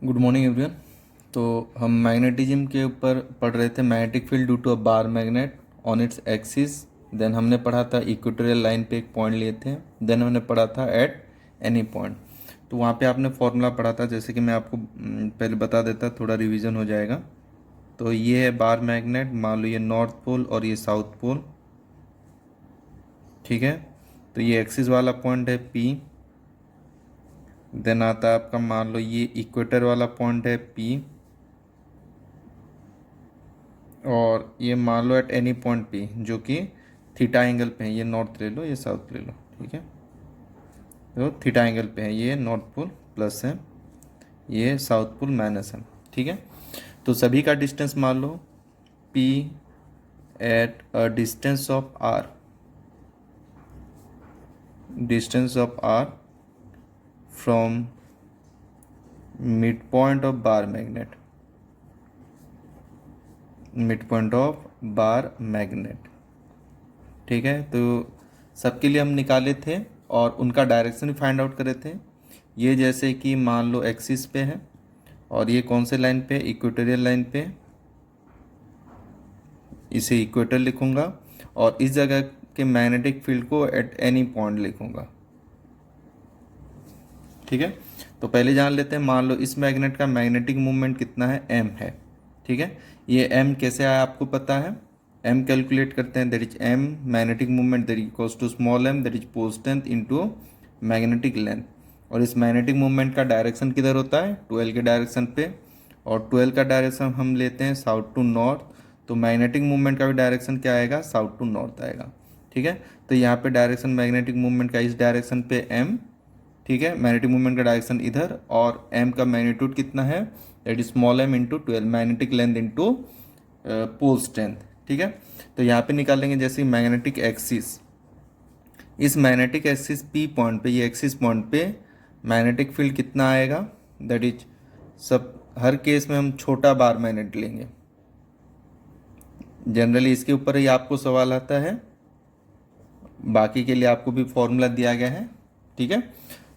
Good morning everyone. तो हम magnetism के ऊपर पढ़ रहे थे। Magnetic field due to a bar magnet on its axis. Then हमने पढ़ा था इक्वेटोरियल लाइन पे एक पॉइंट लिए थे। देन हमने पढ़ा था एट एनी पॉइंट। तो वहाँ पे आपने फॉर्मूला पढ़ा था, जैसे कि मैं आपको पहले बता देता, थोड़ा रिवीजन हो जाएगा। तो ये है बार मैग्नेट, मान लो ये नॉर्थ पोल और ये साउथ पोल, ठीक है। तो ये एक्सिस वाला पॉइंट है पी। देन आता है आपका, मान लो ये इक्वेटर वाला पॉइंट है पी, और ये मान लो एट एनी पॉइंट पी जो कि थीटा एंगल पे है। ये नॉर्थ ले लो, ये साउथ ले लो, ठीक है। तो थीटा एंगल पे है, ये नॉर्थ पोल प्लस है, ये साउथ पोल माइनस है, ठीक है। तो सभी का डिस्टेंस मान लो P at a distance of R, distance of R from mid point of bar magnet, mid point of bar magnet, ठीक है। तो सबके लिए हम निकाले थे और उनका डायरेक्शन भी फाइंड आउट करे थे। ये जैसे कि मान लो एक्सिस पे है और ये कौन से लाइन पे, इक्वेटोरियल लाइन पे, इसे इक्वेटर लिखूंगा और इस जगह के मैग्नेटिक फील्ड को एट एनी पॉइंट लिखूंगा, ठीक है। तो पहले जान लेते हैं, मान लो इस मैग्नेट का मैग्नेटिक मूवमेंट कितना है, m है, ठीक है। ये m कैसे आया आपको पता है, m कैलकुलेट करते हैं, that is m magnetic movement that equals to small m that is pole strength into magnetic length. और इस मैग्नेटिक मूवमेंट का डायरेक्शन किधर होता है, 12 के डायरेक्शन पे, और 12 का डायरेक्शन हम लेते हैं साउथ टू नॉर्थ। तो मैग्नेटिक मूवमेंट का भी डायरेक्शन क्या आएगा, साउथ टू नॉर्थ आएगा, ठीक है। तो यहाँ पे डायरेक्शन मैग्नेटिक मूवमेंट का इस डायरेक्शन पे m, ठीक है। मैग्नेटिक मूवमेंट का डायरेक्शन इधर, और m का मैग्नीट्यूड कितना है, that is small m into 12, magnetic length into pole strength, ठीक है। तो यहाँ पे निकालेंगे जैसे मैग्नेटिक एक्सिस, इस मैग्नेटिक एक्सिस पी पॉइंट पे, ये एक्सिस पॉइंट पे मैग्नेटिक फील्ड कितना आएगा, दैट इज, सब हर केस में हम छोटा बार मैग्नेट लेंगे, जनरली इसके ऊपर ही आपको सवाल आता है, बाकी के लिए आपको भी फॉर्मूला दिया गया है, ठीक है।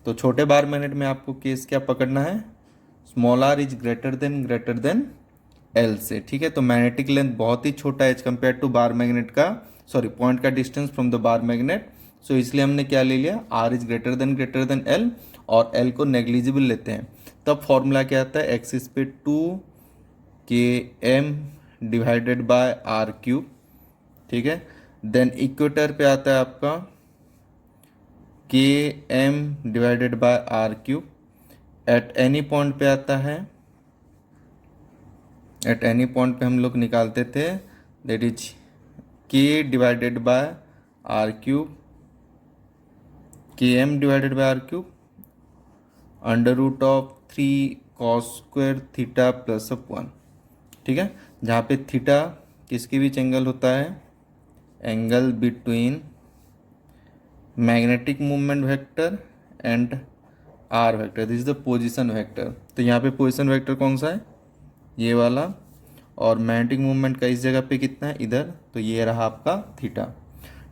तो छोटे बार मैग्नेट में आपको केस क्या पकड़ना है, small r is greater than l से, ठीक है। तो मैग्नेटिक लेंथ बहुत ही छोटा है as compare to bar magnet का, सॉरी पॉइंट का distance from the bar magnet. So इसलिए हमने क्या ले लिया, R is greater than L, और एल को नेग्लिजिबल लेते हैं। तब फॉर्मूला क्या आता है, एक्सिस पे 2 km divided by r cube, ठीक है। देन इक्वेटर पे आता है आपका km divided by r cube. At any point पे आता है, एट एनी पॉइंट पे हम लोग निकालते थे, that is k divided by r cube, km divided by r cube under root of 3 cos² theta plus 1, ठीक है। जहाँ पे थीटा किसके बीच एंगल होता है, angle between magnetic movement vector and r vector, this is the position vector. तो यहाँ पे पोजीशन वेक्टर कौन सा है, ये वाला, और मैग्नेटिक मूवमेंट का इस जगह पे कितना है, इधर, तो ये रहा आपका थीटा।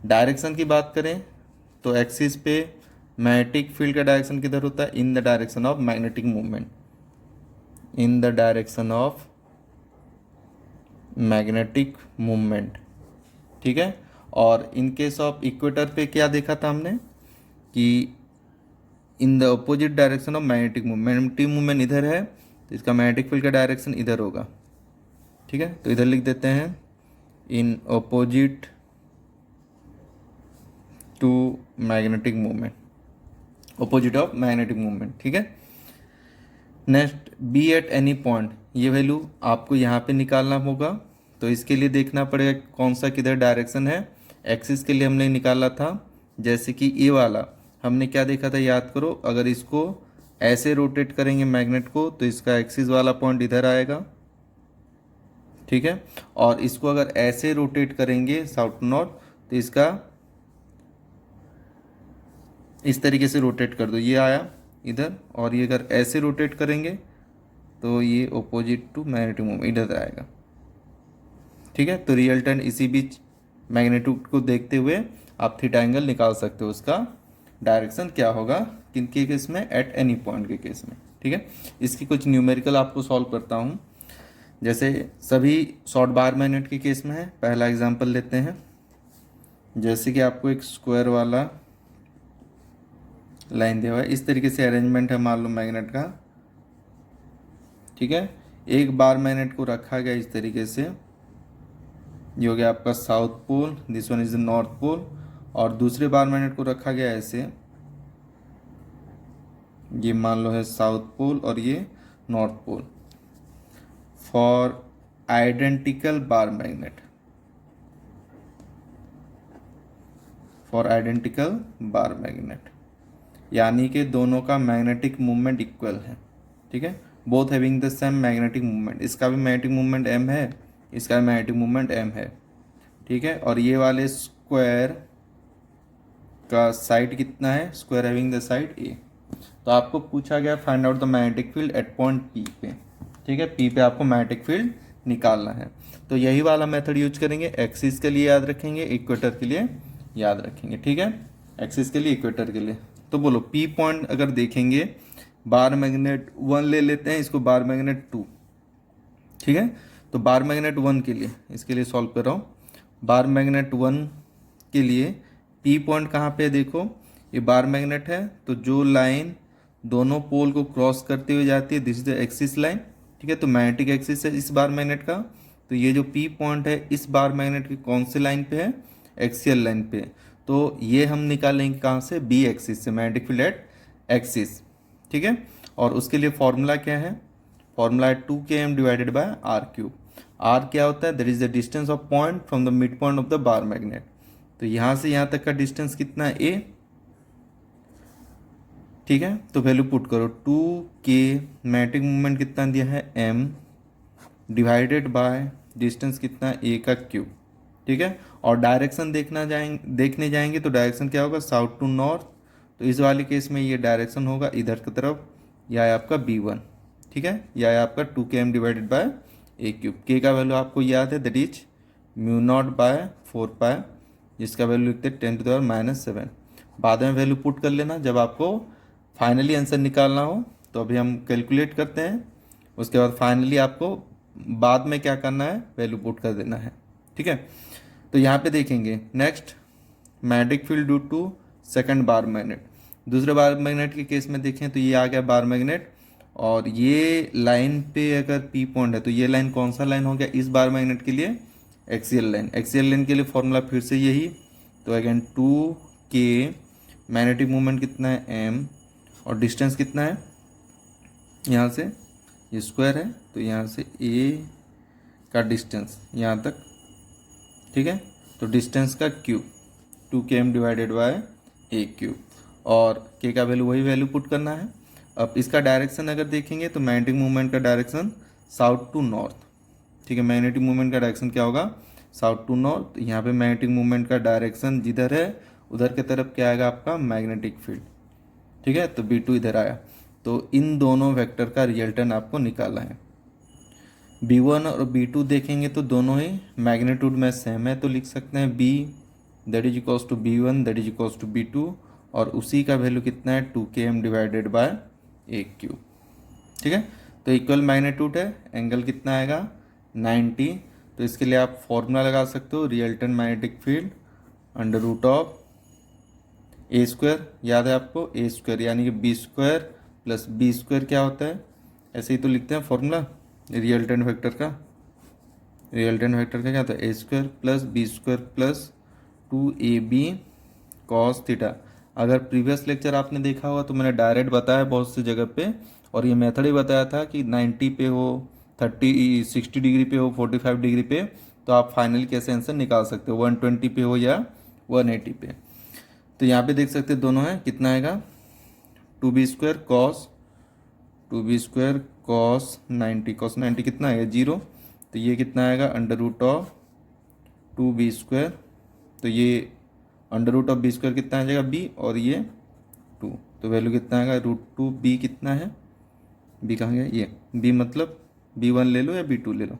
डायरेक्शन की बात करें तो एक्सिस पे मैग्नेटिक फील्ड का डायरेक्शन किधर होता है, इन the direction of magnetic movement, in the direction of magnetic movement, ठीक है। और इन केस ऑफ इक्वेटर पे क्या देखा था हमने कि in the opposite direction of magnetic movement, magnetic movement इधर है तो इसका मैग्नेटिक फील्ड का डायरेक्शन इधर होगा, ठीक है। तो इधर लिख देते हैं in opposite to magnetic movement, opposite of magnetic movement, ठीक है। Next B at any point, ये वैल्यू आपको यहाँ पे निकालना होगा। तो इसके लिए देखना पड़ेगा कौन सा किधर डायरेक्शन है। एक्सिस के लिए हमने निकाला था, जैसे कि ये वाला हमने क्या देखा था, याद करो, अगर इसको ऐसे रोटेट करेंगे मैग्नेट को तो इसका एक्सिस वाला पॉइंट इधर आएगा, ठीक है। और इसको अगर ऐसे रोटेट करेंगे साउथ नॉर्थ तो इसका इस तरीके से रोटेट कर दो, ये आया इधर, और ये अगर ऐसे रोटेट करेंगे तो ये अपोजिट टू मैग्नेटिक मूवमेंट इधर आएगा, ठीक है। तो रिजल्टेंट इसी बीच मैग्नीट्यूड को देखते हुए आप थीटा एंगल निकाल सकते हो, उसका डायरेक्शन क्या होगा, किनके केस में, एट एनी पॉइंट के केस में। ठीक है। इसकी कुछ न्यूमेरिकल आपको सॉल्व करता हूँ। जैसे सभी शॉर्ट बार मैग्नेट के केस में है, पहला एग्जांपल लेते हैं। जैसे कि आपको एक स्क्वायर वाला लाइन दिया हुआ है, इस तरीके से अरेंजमेंट है मान लो मैग्नेट का, ठीक है। एक बार मैग्नेट को रखा गया इस तरीके से, ये हो गया आपका south pole, this one is the north pole, और दूसरे बार मैग्नेट को रखा गया ऐसे, ये मान लो है साउथ पोल और ये north pole. For identical bar magnet, for identical bar magnet, यानी कि दोनों का मैग्नेटिक मूवमेंट इक्वल है, ठीक है। Both having the same magnetic movement, इसका भी मैग्नेटिक मूवमेंट m है, इसका भी मैग्नेटिक मूवमेंट m है, ठीक है। और ये वाले स्क्वायर का साइड कितना है, square having the side a। तो आपको पूछा गया find out the magnetic field at point P पे, ठीक है। P पे आपको मैग्नेटिक फील्ड निकालना है। तो यही वाला मेथड यूज करेंगे, एक्सिस के लिए याद रखेंगे, इक्वेटर के लिए याद रखेंगे, ठीक है। एक्सिस के लिए, इक्वेटर के लिए। तो बोलो P पॉइंट अगर देखेंगे, बार मैग्नेट 1 ले लेते हैं, इसको बार मैग्नेट 2, ठीक है। तो बार मैग्नेट 1 के लिए, इसके लिए सॉल्व कर रहा हूँ। बार मैग्नेट 1 के लिए P पॉइंट कहाँ पे है, देखो ये बार मैग्नेट है, तो जो लाइन दोनों पोल को क्रॉस करते हुए जाती है, this is the axis line, ठीक है। तो मैग्नेटिक एक्सिस है इस बार मैग्नेट का, तो ये जो P पॉइंट है इस बार मैग्नेट की कौन से लाइन पे है, एक्सियल लाइन पे। तो ये हम निकालेंगे कहाँ से, बी एक्सिस से, मैग्नेटिक फील्ड एट एक्सिस, ठीक है। और उसके लिए फॉर्मूला क्या है, फॉर्मूला है 2km divided by r cube. R क्या होता है, that is the distance of point from the mid point of the bar magnet. तो यहाँ से यहाँ तक का डिस्टेंस कितना है, a, ठीक है। तो वैल्यू पुट करो, 2k मैग्नेटिक मूवमेंट कितना दिया है m डिवाइडेड बाय डिस्टेंस कितना है a का क्यूब, ठीक है। और डायरेक्शन देखने जाएंगे तो डायरेक्शन क्या होगा, साउथ टू नॉर्थ। तो इस वाले केस में ये डायरेक्शन होगा इधर की तरफ, या है आपका b1, ठीक है, या है आपका 2km divided bye a cube. k का वैल्यू आपको याद है, दैट इज μ0/4π, जिसका वैल्यू लिखते हैं 10⁻⁷। बाद में वैल्यू पुट कर लेना जब आपको फाइनली आंसर निकालना हो। तो अभी हम कैलकुलेट करते हैं, उसके बाद फाइनली आपको बाद में क्या करना है, वैल्यू पुट कर देना है, ठीक है। तो यहाँ पे देखेंगे next, magnetic field due to second bar magnet. दूसरे बार मैग्नेट के केस में देखें तो ये आ गया बार मैग्नेट, और ये लाइन पे अगर पी पॉइंट है तो ये लाइन कौन सा लाइन हो गया इस बार मैग्नेट के लिए, एक्सियल लाइन। एक्सियल लाइन के लिए फॉर्मूला फिर से यही, तो अगेन 2k मैग्नेटिक मूवमेंट कितना है m, और डिस्टेंस कितना है यहाँ से, ये स्क्वायर है, तो यहाँ से a का डिस्टेंस यहाँ तक, ठीक है। तो डिस्टेंस का cube 2km divided bye a cube, और k का वैल्यू वही वैल्यू पुट करना है। अब इसका डायरेक्शन अगर देखेंगे तो मैग्नेटिक मूवमेंट का डायरेक्शन साउथ टू नॉर्थ, ठीक है। मैग्नेटिक मूवमेंट का डायरेक्शन क्या होगा, साउथ टू नॉर्थ। यहाँ पे मैग्नेटिक मूवमेंट का डायरेक्शन जिधर है उधर की तरफ क्या आएगा आपका, मैग्नेटिक फील्ड, ठीक है। तो B2 इधर आया, तो इन दोनों वेक्टर का रिजल्टेंट आपको निकालना है। B1 और B2 देखेंगे तो दोनों ही मैग्नीट्यूड में सेम है, तो लिख सकते हैं B that is equals to B1 that is equals to B2, और उसी का वैल्यू कितना है 2km divided bye a cube, ठीक है। तो इक्वल मैग्नीट्यूड है, एंगल कितना आएगा 90। तो इसके लिए आप फॉर्मूला लगा सकते हो, resultant magnetic field under root of a square, याद है आपको a स्क्वायर यानी कि b square plus b square क्या होता है, ऐसे ही तो लिखते हैं फॉर्मूला रिजल्टेंट वेक्टर का। रिजल्टेंट वेक्टर का क्या होता है, a square plus b square plus 2ab cos theta. अगर प्रीवियस लेक्चर आपने देखा होगा तो मैंने डायरेक्ट बताया बहुत सी जगह पे, और ये मेथड ही बताया था कि 90 पे हो, 60 डिग्री पे हो, 45 डिग्री पे, तो आप फाइनली कैसे आंसर निकाल सकते हो, 120 पे हो या 180 पे। तो यहाँ पे देख सकते हैं दोनों है, कितना आएगा 2b स्क्वायर कॉस 90, कॉस 90 कितना आएगा 0, तो ये कितना आएगा under root of 2b square, तो ये under root of b square कितना आ जाएगा b, और ये 2, तो वैल्यू कितना आएगा √2b, कितना है b कहाँ गया, ये b मतलब b1 ले लो या b2 ले लो,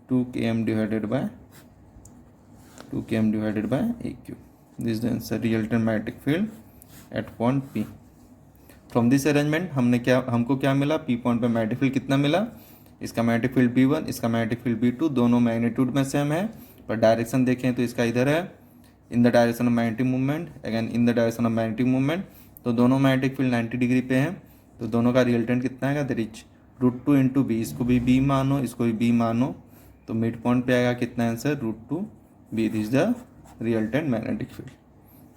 2km divided bye a cube. This the answer, resultant magnetic field at point P। From this arrangement हमको क्या मिला, पी पॉइंट पे मैग्नेटिक फील्ड कितना मिला, इसका मैग्नेटिक फील्ड B1, इसका मैग्नेटिक फील्ड B2, दोनों मैग्नीट्यूड में सेम है, पर डायरेक्शन देखें तो इसका इधर है इन the direction of magnetic movement, again in the direction of magnetic movement, तो दोनों मैग्नेटिक फील्ड 90 डिग्री पे हैं, तो दोनों का रिजल्टेंट कितना आएगा, दैट इज √2 इंटू बी, इसको भी बी मानो, इसको भी बी मानो, तो मिड पॉइंट पे आएगा कितना answer, √2 B, this is the resultant magnetic field,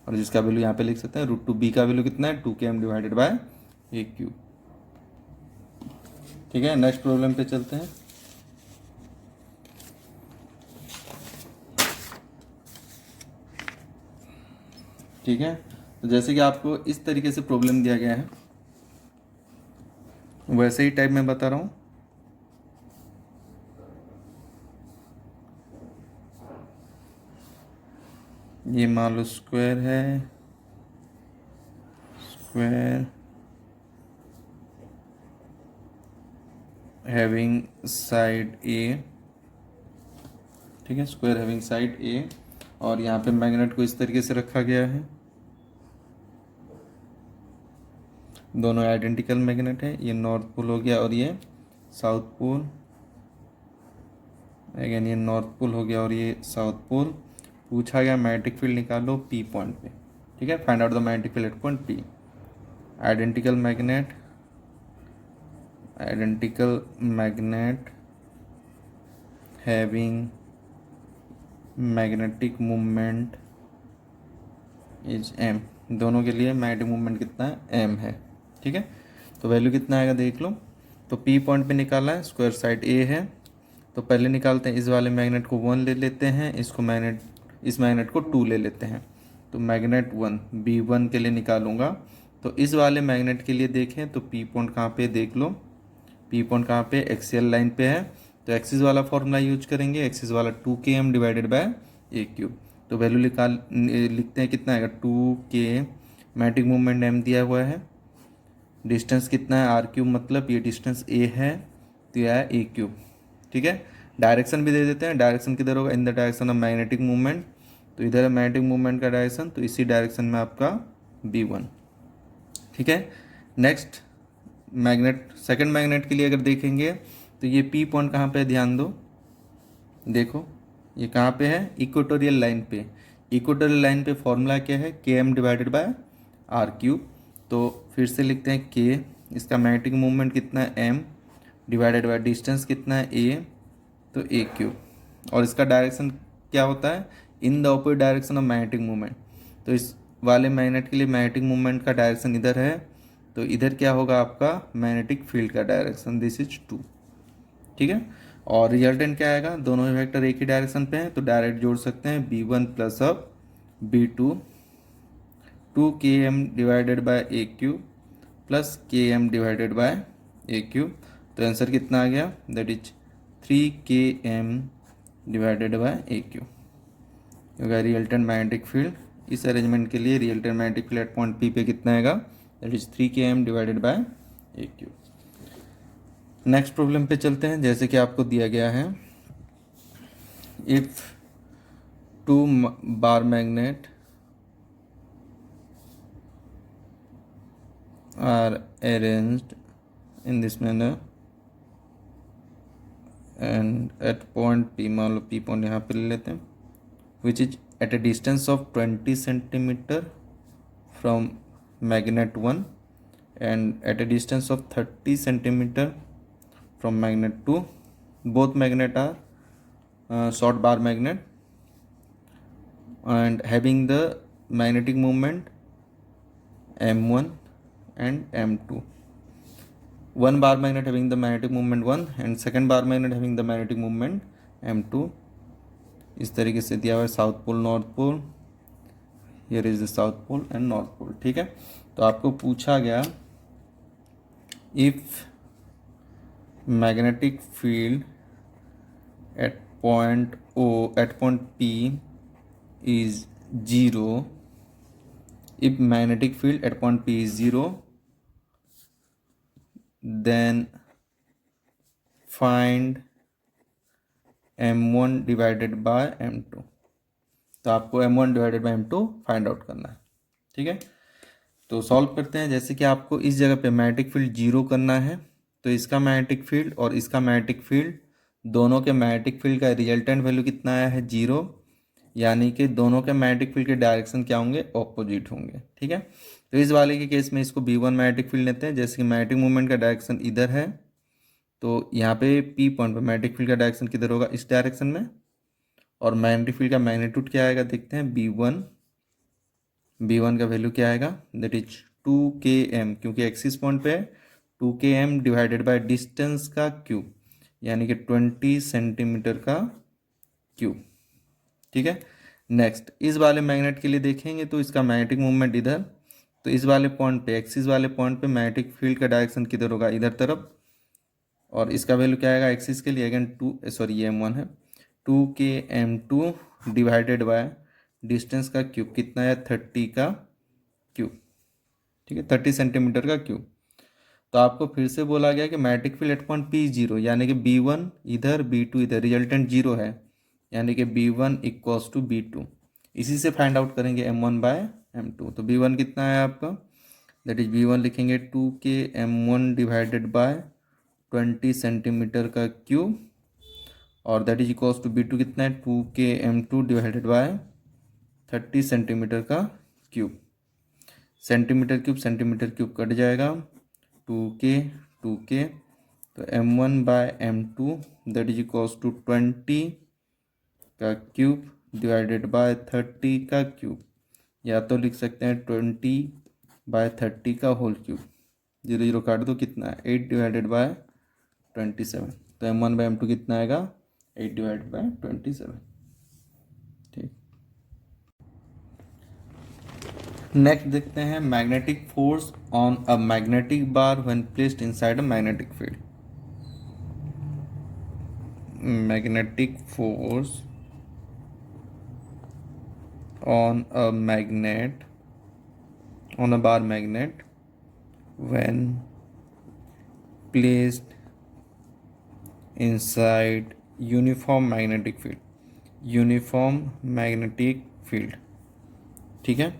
और जिसका वैल्यू यहाँ पे लिख सकते हैं, √2 बी का वैल्यू कितना है, 2km डिवाइडेड बाय ए क्यू। ठीक है, नेक्स्ट प्रॉब्लम पे चलते हैं। ठीक है, तो जैसे कि आपको इस तरीके से प्रॉब्लम दिया गया है वैसे ही टाइप में बता रहा हूँ। ये मान लो स्क्वायर है, स्क्वायर हैविंग साइड ए, ठीक है, स्क्वायर हैविंग साइड ए, और यहाँ पे मैग्नेट को इस तरीके से रखा गया है, दोनों आइडेंटिकल मैग्नेट है, ये नॉर्थ पोल हो गया और ये साउथ पोल, अगेन ये नॉर्थ पोल हो गया और ये साउथ पोल। पूछा गया मैग्नेटिक फील्ड निकालो पी पॉइंट पे, ठीक है, find out the magnetic field at point P. Identical magnet, identical magnet having magnetic movement is M, दोनों के लिए मैग्नेटिक मूवमेंट कितना है, एम है। ठीक है, तो वैल्यू कितना आएगा देख लो। तो पी पॉइंट पे निकाला है, स्क्वायर साइड ए है, तो पहले निकालते हैं, इस वाले मैग्नेट को 1 ले लेते हैं, इस मैग्नेट को 2 ले लेते हैं, तो मैग्नेट 1 B1 के लिए निकालूंगा। तो इस वाले मैग्नेट के लिए देखें तो पी पॉइंट कहाँ पे, देख लो पी पॉइंट कहाँ पे, एक्सियल लाइन पे है, तो एक्सिस वाला फॉर्मूला यूज करेंगे, एक्सिस वाला 2km डिवाइडेड बाय ए क्यूब। तो वैल्यू लिखते हैं कितना आएगा, 2k, मैग्नेटिक मूवमेंट m दिया हुआ है, डिस्टेंस कितना है r क्यूब, मतलब ये डिस्टेंस a है, तो यह है a क्यूब। ठीक है, डायरेक्शन भी दे देते हैं, डायरेक्शन किधर होगा, इन the direction of magnetic movement, तो इधर है मैग्नेटिक मूवमेंट का डायरेक्शन, तो इसी डायरेक्शन में आपका B1। ठीक है, नेक्स्ट मैग्नेट, सेकंड मैग्नेट के लिए अगर देखेंगे तो ये पी पॉइंट कहाँ पे है, ध्यान दो, देखो ये कहाँ पे है, इक्वेटोरियल लाइन पे। इक्वेटोरियल लाइन पे फॉर्मूला क्या है, km divided bye r cube. तो फिर से लिखते हैं k, इसका मैग्नेटिक मूवमेंट कितना है m, डिवाइडेड बाय डिस्टेंस कितना है a, तो a क्यूब, और इसका डायरेक्शन क्या होता है, in the opposite direction of magnetic movement. तो इस वाले मैग्नेट के लिए मैग्नेटिक मूवमेंट का डायरेक्शन इधर है, तो इधर क्या होगा आपका मैग्नेटिक फील्ड का डायरेक्शन, दिस इज 2। ठीक है, और रिजल्टेंट क्या आएगा, दोनों वेक्टर एक ही डायरेक्शन पे हैं, तो डायरेक्ट जोड़ सकते हैं, B1 प्लस अब B2, 2km डिवाइडेड बाय ए cube plus km divided bye ए क्यूब। तो आंसर कितना आ गया, that is 3km divided by A cube. क्योंकि रिजल्टेंट मैग्नेटिक फील्ड इस अरेंजमेंट के लिए resultant magnetic field at point P पे कितना आएगा, that is 3km divided by A cube. Next problem पे चलते हैं। जैसे कि आपको दिया गया है, if 2 bar magnet are arranged in this manner and at point P, मान लो P पॉइंट यहाँ पे ले लेते हैं, which is at a distance of 20 centimeter from magnet 1 and at a distance of 30 centimeter from magnet 2, both magnet are short bar magnet and having the magnetic moment m1 and m2. One bar magnet having the magnetic moment 1 and second bar magnet having the magnetic moment m2। इस तरीके से दिया हुआ है, south pole north pole, here is the south pole and north pole. ठीक है, तो आपको पूछा गया if magnetic field at point O at point P is 0, if magnetic field at point P is 0, then find m1 divided by m2। तो आपको m1 divided by m2 find out करना है। ठीक है, तो सॉल्व करते हैं। जैसे कि आपको इस जगह पे मैग्नेटिक फील्ड जीरो करना है, तो इसका मैग्नेटिक फील्ड और इसका मैग्नेटिक फील्ड, दोनों के मैग्नेटिक फील्ड का रिजल्टेंट वैल्यू कितना आया है, जीरो। यानी कि दोनों के मैग्नेटिक फील्ड के डायरेक्शन क्या होंगे, ऑपोजिट होंगे। ठीक है, तो इस वाले के केस में इसको B1 मैग्नेटिक फील्ड लेते हैं। जैसे कि मैग्नेटिक मूवमेंट का डायरेक्शन इधर है, तो यहाँ पे P पॉइंट पर मैग्नेटिक फील्ड का डायरेक्शन किधर होगा, इस डायरेक्शन में। और मैग्नेटिक फील्ड का मैग्नीट्यूड क्या आएगा, देखते हैं। B1 का वैल्यू क्या आएगा, दैट इज 2km, क्योंकि एक्सिस पॉइंट पे 2km डिवाइडेड बाय डिस्टेंस का क्यूब, यानी कि 20 सेंटीमीटर का क्यूब। ठीक है, नेक्स्ट इस वाले मैग्नेट के लिए देखेंगे तो इसका मैग्नेटिक मूवमेंट इधर, तो इस वाले पॉइंट पे, एक्सिस वाले पॉइंट पे मैग्नेटिक फील्ड का डायरेक्शन किधर होगा, इधर तरफ। और इसका वैल्यू क्या आएगा एक्सिस के लिए, अगेन ये M1 है, 2km2 डिवाइडेड बाय डिस्टेंस का क्यूब, कितना है, 30 का क्यूब। ठीक है, 30 सेंटीमीटर का क्यूब। तो आपको फिर से बोला गया कि magnetic field at point P zero, यानी कि B1 इधर B2 इधर, रिजल्टेंट जीरो है, यानी कि B1 इक्वल्स टू B2। इसी से फाइंड आउट करेंगे M1 बाय M2। तो B1 कितना है आपका, दैट इज B1 लिखेंगे 2km1 डिवाइडेड बाय 20 सेंटीमीटर का क्यूब, और that is equals to B2 कितना है, 2km2 डिवाइडेड बाय 30 सेंटीमीटर का क्यूब। सेंटीमीटर क्यूब कट जाएगा, 2k, तो M1 by M2 that is equals to 20 का क्यूब डिवाइडेड बाय 30 का क्यूब, या तो लिख सकते हैं 20 बाय 30 का होल क्यूब। 0 0 काट दो, कितना है, 8 डिवाइडेड बाय 27। तो M1 बाय M2 कितना आएगा, 8 डिवाइडेड बाय 27। ठीक, नेक्स्ट देखते हैं magnetic force on a magnetic bar when placed inside a magnetic field. Magnetic force on a magnet, on a bar magnet when placed inside uniform magnetic field, uniform magnetic field. ठीक है,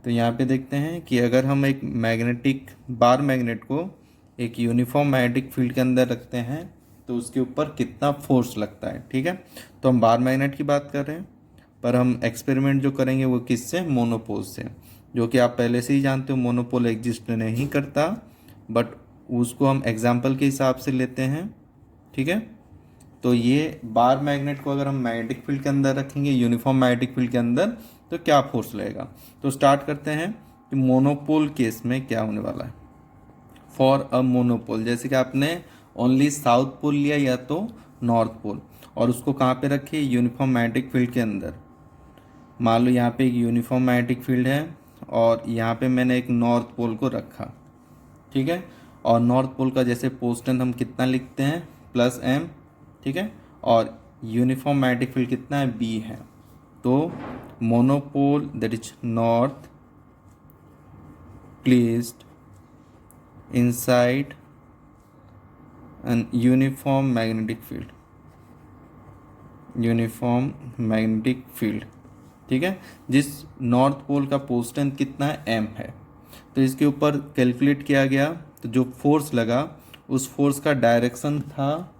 तो यहाँ पे देखते हैं कि अगर हम एक मैग्नेटिक बार मैग्नेट को एक यूनिफॉर्म मैग्नेटिक फील्ड के अंदर रखते हैं तो उसके ऊपर कितना फोर्स लगता है। ठीक है, तो हम बार मैग्नेट की बात कर रहे हैं, पर हम एक्सपेरिमेंट जो करेंगे वो किससे, मोनोपोल से, जो कि आप पहले से ही जानते हो मोनोपोल एग्जिस्ट नहीं करता, बट उसको हम एग्जाम्पल के हिसाब से लेते हैं। ठीक है, तो ये बार मैग्नेट को अगर हम मैग्नेटिक फील्ड के अंदर रखेंगे, यूनिफॉर्म मैग्नेटिक फील्ड के अंदर, तो क्या फोर्स लगेगा। तो स्टार्ट करते हैं कि मोनोपोल केस में क्या होने वाला है। फॉर अ मोनोपोल, जैसे कि आपने ओनली साउथ पोल लिया या तो नॉर्थ पोल, और उसको कहाँ पे रखिए, यूनिफॉर्म मैग्नेटिक फील्ड के अंदर। मान लो यहाँ पे एक यूनिफॉर्म मैग्नेटिक फील्ड है और यहाँ पे मैंने एक नॉर्थ पोल को रखा। ठीक है, और नॉर्थ पोल का जैसे पोस्टेंट हम कितना लिखते हैं, +m। ठीक है, और यूनिफॉर्म मैग्नेटिक फील्ड कितना है, B है। तो monopole that is north placed inside N uniform magnetic field, uniform magnetic field. ठीक है, जिस नॉर्थ पोल का पोस्टेंट कितना है, m है। तो इसके ऊपर कैलकुलेट किया गया, तो जो फोर्स लगा उस फोर्स का डायरेक्शन था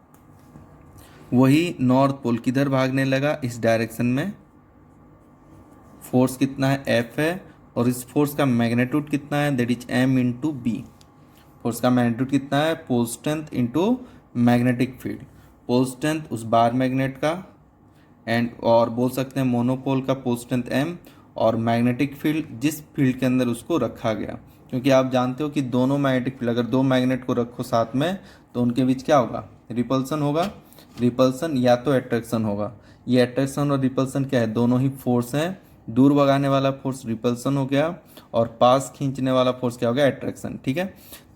वही नॉर्थ पोल किधर भागने लगा, इस डायरेक्शन में। फोर्स कितना है, F है, और इस फोर्स का मैग्नीट्यूड कितना है, that is m into B. Force का मैग्नीट्यूड कितना है, pole strength into magnetic field. Pole strength उस बार मैग्नेट का, एंड और बोल सकते हैं मोनोपोल का पोल स्ट्रेंथ m, और मैग्नेटिक फील्ड जिस फील्ड के अंदर उसको रखा गया। क्योंकि आप जानते हो कि दोनों मैग्नेटिक फील्ड, अगर दो मैग्नेट को रखो साथ में तो उनके बीच क्या होगा, रिपल्सन होगा। रिपल्सन या तो अट्रैक्शन होगा। ये अट्रैक्शन और रिपल्सन क्या है, दोनों ही फोर्स हैं। दूर भगाने वाला फोर्स रिपल्सन हो गया, और पास खींचने वाला फोर्स क्या हो गया, अट्रैक्शन। ठीक है,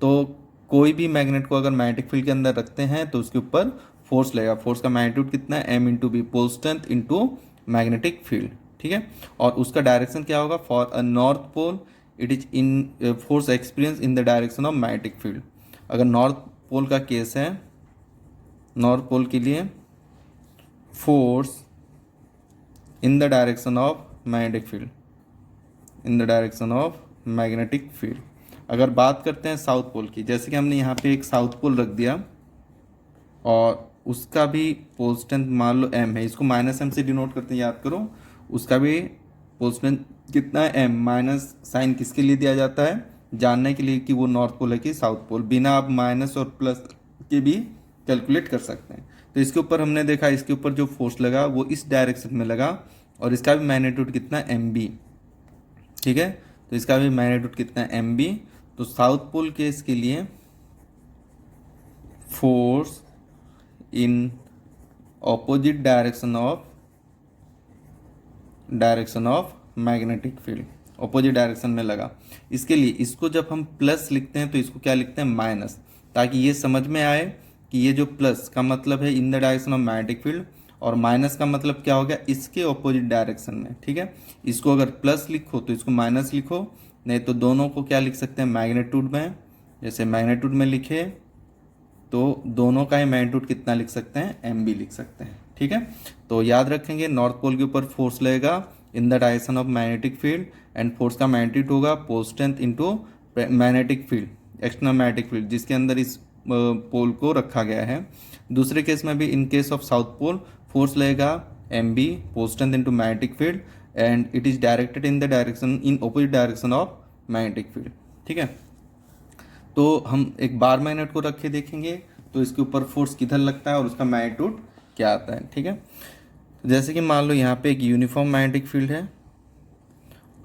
तो कोई भी मैग्नेट को अगर मैग्नेटिक फील्ड के अंदर रखते हैं तो उसके ऊपर फोर्स लगेगा। फोर्स का मैग्नीट्यूड कितना है, m into B, pole strength into magnetic field. ठीक है, और उसका डायरेक्शन क्या होगा, for a north pole it is in force experience in the direction of magnetic field. अगर नॉर्थ पोल का केस है, नॉर्थ पोल के लिए force in the direction of magnetic field, in the direction of magnetic field. अगर बात करते हैं south pole की, जैसे कि हमने यहाँ पे एक साउथ पोल रख दिया और उसका भी पोल स्ट्रेंथ मान लो m है, इसको -m से डिनोट करते हैं, याद करो। उसका भी पोल स्ट्रेंथ कितना है, m। माइनस साइन किसके लिए दिया जाता है, जानने के लिए कि वो नॉर्थ पोल है कि साउथ पोल। बिना आप माइनस और प्लस के भी कैलकुलेट कर सकते हैं। तो इसके ऊपर हमने देखा, इसके ऊपर जो फोर्स लगा वो इस डायरेक्शन में लगा और इसका भी मैग्नीट्यूड कितना है, mb। ठीक है, तो इसका भी मैग्नीट्यूड कितना है, mb। तो साउथ पोल केस के लिए force in opposite direction of magnetic field, opposite direction में लगा। इसके लिए इसको जब हम प्लस लिखते हैं तो इसको क्या लिखते हैं, माइनस, ताकि ये समझ में आए कि ये जो प्लस का मतलब है इन the direction of magnetic field और माइनस का मतलब क्या हो गया, इसके ऑपोजिट डायरेक्शन में। ठीक है, इसको अगर प्लस लिखो तो इसको माइनस लिखो, नहीं तो दोनों को क्या लिख सकते हैं, मैग्नीट्यूड में। जैसे मैग्नीट्यूड में लिखे तो दोनों का ही मैग्नीट्यूड कितना लिख सकते हैं, mb लिख सकते हैं। ठीक है, तो याद रखेंगे नॉर्थ पोल के ऊपर फोर्स लगेगा in the direction of magnetic field and force का मैग्नीट्यूड होगा pole strength into magnetic field, external magnetic field जिसके अंदर इस पोल को रखा गया है। दूसरे केस में भी in case of south pole force लगेगा mb, pole strength into magnetic field and it is directed in the direction in opposite direction of magnetic field. ठीक है, तो हम एक बार मैग्नेट को रख के देखेंगे तो इसके ऊपर फोर्स किधर लगता है और उसका मैग्नीट्यूड क्या आता है। ठीक है, तो जैसे कि मान लो यहाँ पे एक यूनिफॉर्म मैग्नेटिक फील्ड है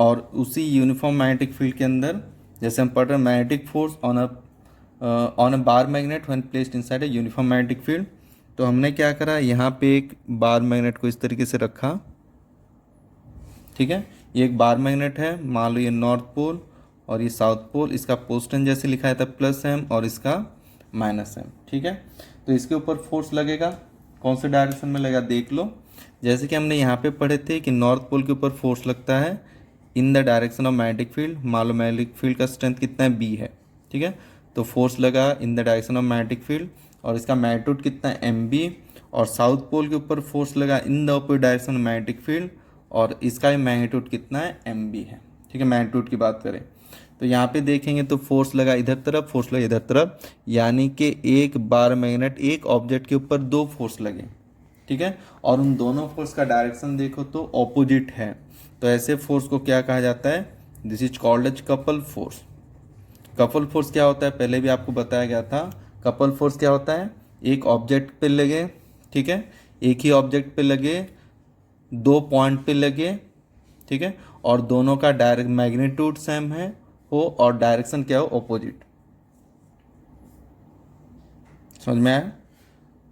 और उसी यूनिफॉर्म मैग्नेटिक फील्ड के अंदर जैसे हम पढ़ रहे हैं magnetic force on a bar magnet when placed inside a uniform magnetic field. तो हमने क्या करा, यहाँ पे एक बार मैग्नेट को इस तरीके से रखा। ठीक है, ये एक बार मैग्नेट है, मान लो ये नॉर्थ पोल और ये साउथ पोल, इसका पोल स्ट्रेंथ जैसे लिखा है था +m और इसका -m। ठीक है, तो इसके ऊपर फोर्स लगेगा, कौन से डायरेक्शन में लगेगा देख लो। जैसे कि हमने यहाँ पे पढ़े थे कि नॉर्थ पोल के ऊपर फोर्स लगता है इन the direction of magnetic field. मान लो मैग्नेटिक फील्ड का स्ट्रेंथ कितना है, b है। ठीक है, तो फोर्स लगा इन the direction of magnetic field और इसका मैग्नीट्यूड कितना है, mb। और साउथ पोल के ऊपर फोर्स लगा in the opposite direction of magnetic field और इसका भी मैग्नीट्यूड कितना है, mb है। ठीक है, मैग्नीट्यूड की बात करें तो यहाँ पे देखेंगे तो फोर्स लगा इधर तरफ, फोर्स लगा इधर तरफ, यानी कि एक बार मैग्नेट एक ऑब्जेक्ट के ऊपर दो फोर्स लगे। ठीक है, और उन दोनों फोर्स का डायरेक्शन देखो तो ऑपोजिट है, तो ऐसे फोर्स को क्या कहा जाता है, this is called as couple force. Couple force क्या होता है, पहले भी आपको बताया गया था। कपल फोर्स क्या होता है, एक ऑब्जेक्ट पे लगे, ठीक है, एक ही ऑब्जेक्ट पे लगे, दो पॉइंट पे लगे, ठीक है, और दोनों का डायरेक्ट मैग्नीट्यूड सेम है हो और डायरेक्शन क्या हो, ऑपोजिट। समझ में आया?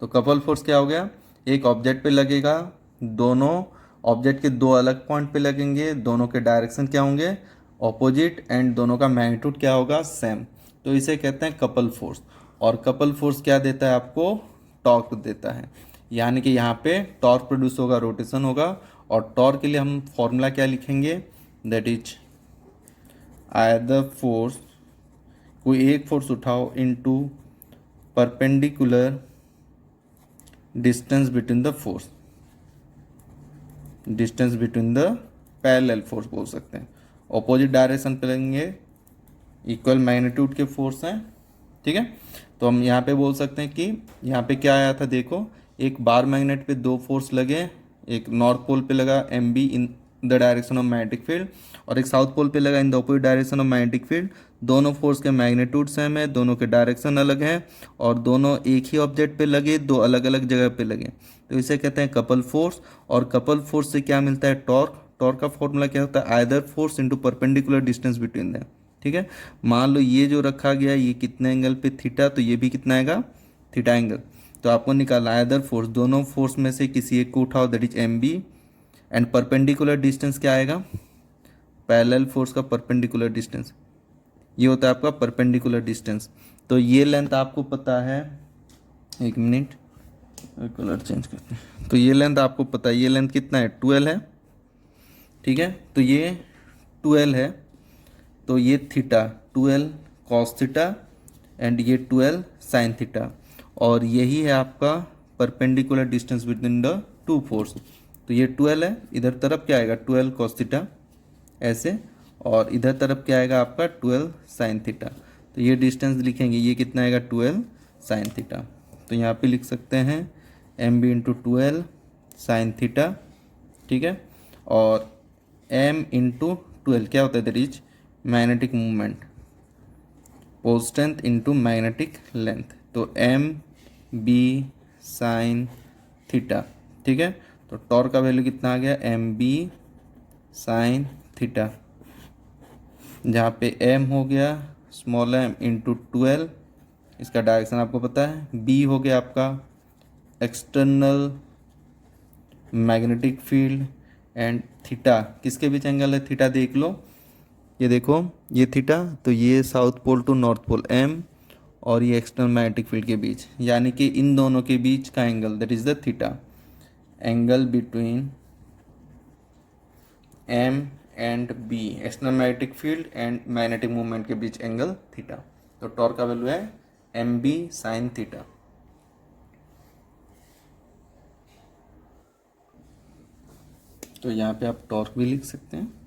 तो कपल फोर्स क्या हो गया, एक ऑब्जेक्ट पे लगेगा, दोनों ऑब्जेक्ट के दो अलग पॉइंट पे लगेंगे, दोनों के डायरेक्शन क्या होंगे, ऑपोजिट, एंड दोनों का मैग्नीट्यूड क्या होगा, सेम। तो इसे कहते हैं कपल फोर्स। और कपल फोर्स क्या देता है आपको, टॉर्क देता है, यानी कि यहाँ पे टॉर्क प्रोड्यूस होगा, रोटेशन होगा। और टॉर्क के लिए हम फॉर्मूला क्या लिखेंगे, दैट इज आइदर फोर्स, कोई एक फोर्स उठाओ, into perpendicular distance between the force, distance between the parallel force बोल सकते हैं। ऑपोजिट डायरेक्शन पे लेंगे, इक्वल मैग्नीट्यूड के फोर्स हैं। ठीक है, तो हम यहाँ पे बोल सकते हैं कि यहाँ पे क्या आया था, देखो एक बार मैग्नेट पे दो फोर्स लगे, एक नॉर्थ पोल पे लगा mb in the direction of magnetic field और एक साउथ पोल पे लगा in the opposite direction of magnetic field. दोनों फोर्स के मैग्नीट्यूड सेम है, दोनों के डायरेक्शन अलग हैं और दोनों एक ही ऑब्जेक्ट पे लगे, दो अलग अलग जगह पे लगे, तो इसे कहते हैं कपल फोर्स। और कपल फोर्स से क्या मिलता है, टॉर्क। टॉर्क का फॉर्मूला क्या होता है, either force into perpendicular distance between them. ठीक है, मान लो ये जो रखा गया ये कितने एंगल पे, थीटा, तो ये भी कितना आएगा, थीटा एंगल। तो आपको निकालना है आइदर फोर्स, दोनों फोर्स में से किसी एक को उठाओ, that is mb, and perpendicular distance क्या आएगा, पैरेलल फोर्स का परपेंडिकुलर डिस्टेंस, ये होता है आपका परपेंडिकुलर डिस्टेंस। तो ये लेंथ आपको पता है, एक मिनट कलर चेंज करते हैं, तो ये लेंथ आपको पता है, ये लेंथ कितना है, 12 है। ठीक है, तो ये 12 है, तो ये थीटा 12 कॉस थीटा एंड ये 12 साइन थीटा, और यही है आपका perpendicular distance between the two force. तो ये 12 है, इधर तरफ क्या आएगा, 12 कॉस थीटा ऐसे, और इधर तरफ क्या आएगा आपका 12 साइन थीटा। तो ये डिस्टेंस लिखेंगे, ये कितना आएगा 12 साइन थीटा। तो यहाँ पे लिख सकते हैं M B into 12 sine theta, ठीक है। और एम इंटू 12 क्या होता है, that is magnetic movement, pole strength into magnetic length. तो एम बी साइन थीटा, ठीक है। तो टॉर्क का वैल्यू कितना आ गया, एम बी साइन थीटा, जहाँ पे एम हो गया स्मॉल एम इंटू 12, इसका डायरेक्शन आपको पता है। बी हो गया आपका external magnetic field, and theta किसके बीच एंगल है, थीटा देख लो, ये देखो ये थीटा, तो ये south pole to north pole M, और ये एक्सटर्नल मैग्नेटिक फील्ड के बीच, यानी कि इन दोनों के बीच का angle that is the theta, angle between M and B, external magnetic field and magnetic movement के बीच एंगल थीटा। तो टॉर्क का वैल्यू है एम बी साइन थीटा। तो यहाँ पे आप टॉर्क भी लिख सकते हैं।